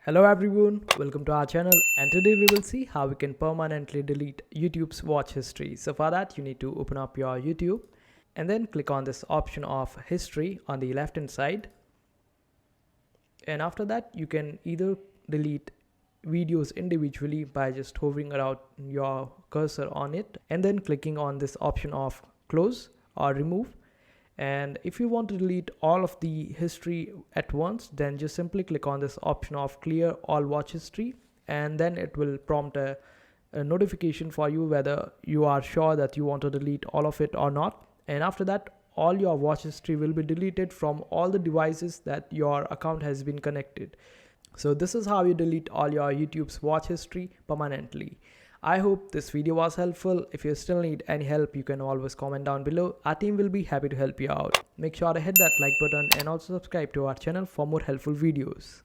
Hello everyone, welcome to our channel, and today we will see how we can permanently delete YouTube's watch history. So for that you need to open up your YouTube and then click on this option of history on the left hand side, and after that you can either delete videos individually by just hovering around your cursor on it and then clicking on this option of close or remove. And if you want to delete all of the history at once, then just simply click on this option of clear all watch history, and then it will prompt a notification for you whether you are sure that you want to delete all of it or not. And after that, all your watch history will be deleted from all the devices that your account has been connected. So this is how you delete all your YouTube's watch history permanently. I hope this video was helpful. If you still need any help, you can always comment down below. Our team will be happy to help you out. Make sure to hit that like button and also subscribe to our channel for more helpful videos.